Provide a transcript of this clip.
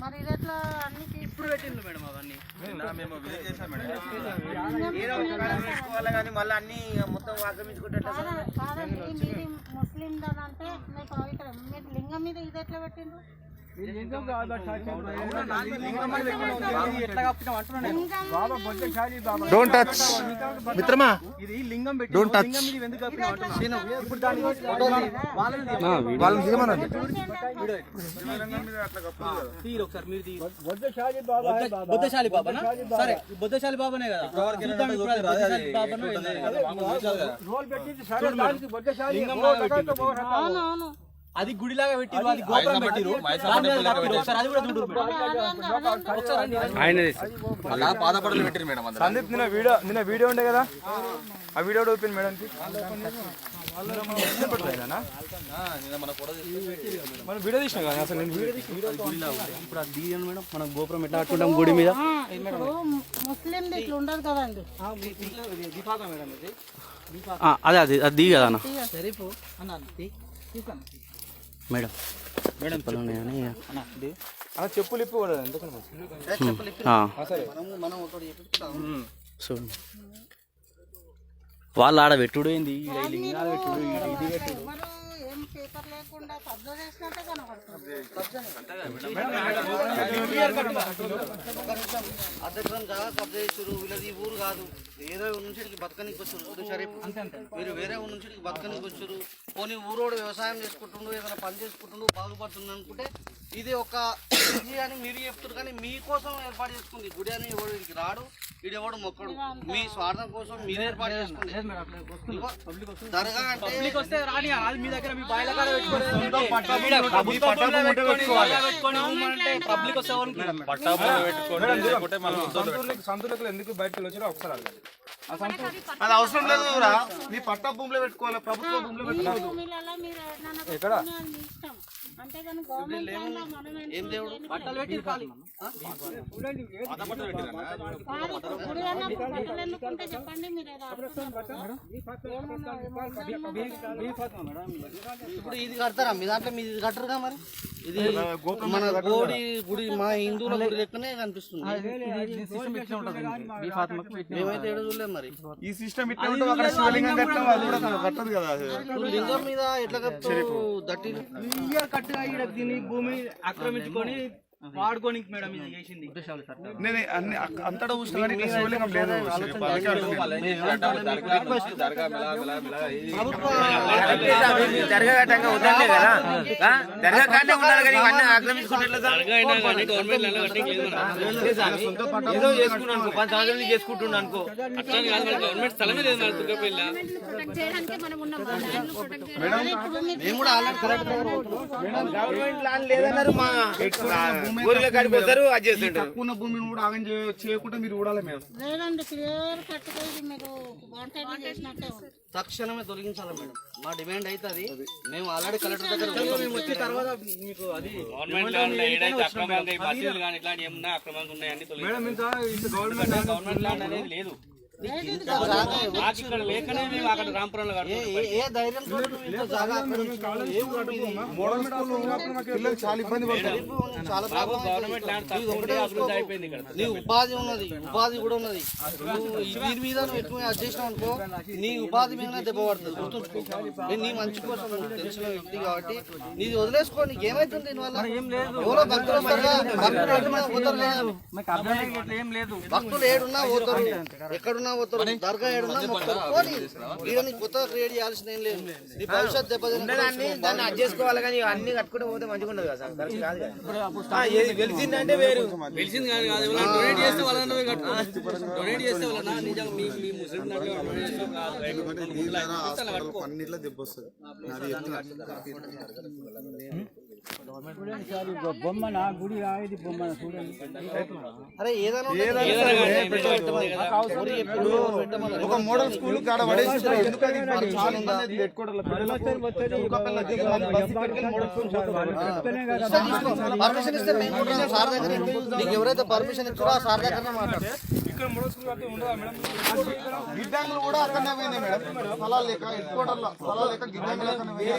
మరి ఇది ఎట్లా అన్ని ఇప్పుడు పెట్టింది మేడం అవన్నీ మేము విజిట్ చేసాం మేడం పెట్టుకోవాలి కానీ మళ్ళీ అన్ని మొత్తం ఆక్రమించుకుంటే ముస్లిం అంటే మీరు పవిత్రం మీరు లింగం మీద ఇది ఎట్లా పెట్టిండ్రు డోంట్ టచ్ మిత్రమా ఇది లింగం పెట్టి డోంట్ టచ్ ఇప్పుడు దాని వాళ్ళని దిగమనండి ఒకసారి మీరు బుద్ధశాలి బాబానా సరే బుద్ధశాలి బాబానే కదా అవునవును అది గుడిలాగా పెట్టిరు అది గోపురం పెట్టిరు ఒకసారి అది కూడా చూడు బాధపడలు పెట్టిరు మేడం సందీప్ నిన్న వీడియో ఉండే కదా ఆ వీడియో ఓపెన్ మేడంకి మనం వీడియో తీసినా కదా అసలు నేను వీడియో ఇప్పుడు అది దిగాను మేడం మనం గోపురం ఎట్లా కట్టుకుంటాం గుడి మీద ముస్లిం ఇట్లా ఉండదు కదండి అదే అది అది దిగి కదా అన్న మేడం మేడం అలా చెప్పులు ఇప్పు కూడా ఎందుకన్నా చూడండి వాళ్ళు ఆడ పెట్టుడు ఏంది లింగాలు పెట్టుడు ఇది పెట్టుడు ఏం పేపర్ లేకుండా కబ్జా చేసినట్టే కనబడుతుంది అధ్యక్షులను చాలా కబ్జా చేస్తారు వీళ్ళది ఊరు కాదు ఏదో నుంచి బతకనికి వచ్చారు సరే మీరు వేరే ఊరు నుంచి బతకనికి వచ్చారు పోనీ ఊరోడు వ్యవసాయం చేసుకుంటుండు ఏదైనా పని చేసుకుంటుండు బాగుపడుతుంది అనుకుంటే ఇది ఒక ఇది అని మీరు చెప్తారు కానీ మీకోసం ఏర్పాటు చేసుకుంది గుడి అని ఎవడు వీడికి రాడు వీడు ఎవడు మొక్కడు మీ స్వార్థం కోసం మీరు ఏర్పాటు చేసుకుంది దర్గా అంటే మీ దగ్గర మీ బాయిల కాడ సంతులకు ఎందుకు బయటకు వచ్చారో ఒకసారి అడగాలి అది అవసరం లేదు మీ పట్టా భూమిలో పెట్టుకోవాలి ప్రభుత్వ భూమిలో పెట్టుకోవాలి ఎక్కడ అంతేగాని గవర్నమెంట్ ఏం దేవుడు బట్టలు పెట్టి బట్టలు ఎన్నుకుంటే చెప్పండి మీరు ఇప్పుడు ఇది కడతారా మీ దాంట్లో మీరు ఇది కట్టరుగా మరి ఇది మన గోడి గుడి మా హిందువుల గుడి లెక్కనే కనిపిస్తుంది మేమైతే ఏడు చూడలేము మరి ఈ సిస్టమ్ ఇట్లా ఉంటుంది అక్కడ శివలింగం కట్టడం అది కూడా కట్టదు కదా లింగం మీద ఎట్లా కట్టారు దట్టి కట్టుగా దీన్ని భూమి ఆక్రమించుకొని వాడుకోనికి మేడం ఇది చేసింది నేను అంతటా చూసిన కానీ ఇట్లా శివలింగం లేదు దర్గా కట్టంగా వద్దంటే కదా దర్గా కానే ఉన్నారు కానీ ఇవన్నీ ఆక్రమించుకుంటే ఏదో చేసుకున్నాను అనుకో 10 సంవత్సరాలు చేసుకుంటున్నాను అనుకో గవర్నమెంట్ స్థలమే లేదు మేము కూడా ఆల్రెడీ కరెక్ట్ గవర్నమెంట్ ల్యాండ్ లేదన్నారు మా ఊరిలో కడిపోతారు అది చేస్తుంటారు తక్కువ భూమిని కూడా ఆగం చేయకుండా మీరు చూడాలి మేము లేదండి క్లియర్ కట్టుకోవాలి మీరు వాంటెడ్ చేసినట్టే ఉంది తక్షణమే తొలగించాలి మేడం మా డిమాండ్ అయితే అది మేము ఆల్రెడీ కలెక్టర్ దగ్గర మేము వచ్చిన తర్వాత మీకు అది మేడం ఇంకా గవర్నమెంట్ ల్యాండ్ అనేది లేదు ఇక్కడ లేకనే మేము అక్కడ రాంపురంలో ఏ ధైర్యం చాలా ఇబ్బంది పడుతుంది చాలా గవర్నమెంట్ ల్యాండ్ అయిపోయింది ఇక్కడ నీ ఉపాధి ఉన్నది ఉపాధి కూడా ఉన్నది నువ్వు దీని మీద నువ్వు ఎక్కువ చేసినావు అనుకో నీ ఉపాధి మీద దెబ్బ పడుతుంది గుర్తుంచుకో నేను నీ మంచి కోసం నువ్వు తెలిసిన వ్యక్తి కాబట్టి నీది వదిలేసుకో నీకు ఏమైతుంది దీనివల్ల ఎవరో భక్తులు భక్తులు ఏడున్నా పోతారు ఎక్కడున్నా పోతారు దర్గా ఏడున్నా మొక్కలు పోనీ ఈడ నీ కొత్తగా క్రియేట్ చేయాల్సిన ఏం లేదు నీ భవిష్యత్ దెబ్బతిని దాన్ని అడ్జస్ట్ చేసుకోవాలి కానీ అన్ని కట్టుకుంటే పోతే మంచిగా ఉండదు కదా సార్ వెలిసిందంటే వేరు తెలిసింది కాదు డొనేట్ చేస్తే వాళ్ళని డొనేట్ చేస్తే వాళ్ళ నిజంగా మీ ముస్లిం అన్నిట్లో దెబ్బ వస్తుంది బొమ్మ నా గుడి ఇది బొమ్మ చూడండి అరే ఏదైనా ఒక మోడల్ స్కూల్ కాడ పడేసి ఎందుకని చాలా ఇబ్బంది పెట్టుకోవడం పర్మిషన్ ఇస్తే మేము సార్ దగ్గర నీకు ఎవరైతే పర్మిషన్ ఇచ్చారో ఆ సార్ దగ్గర మాట్లాడు గిడ్డంగులు కూడా అక్కడనే పోయింది మేడం, స్థలాలు లేక హెడ్ క్వార్టర్లో స్థలాలు లేక గిడ్డంగులు అక్కడనే పోయింది.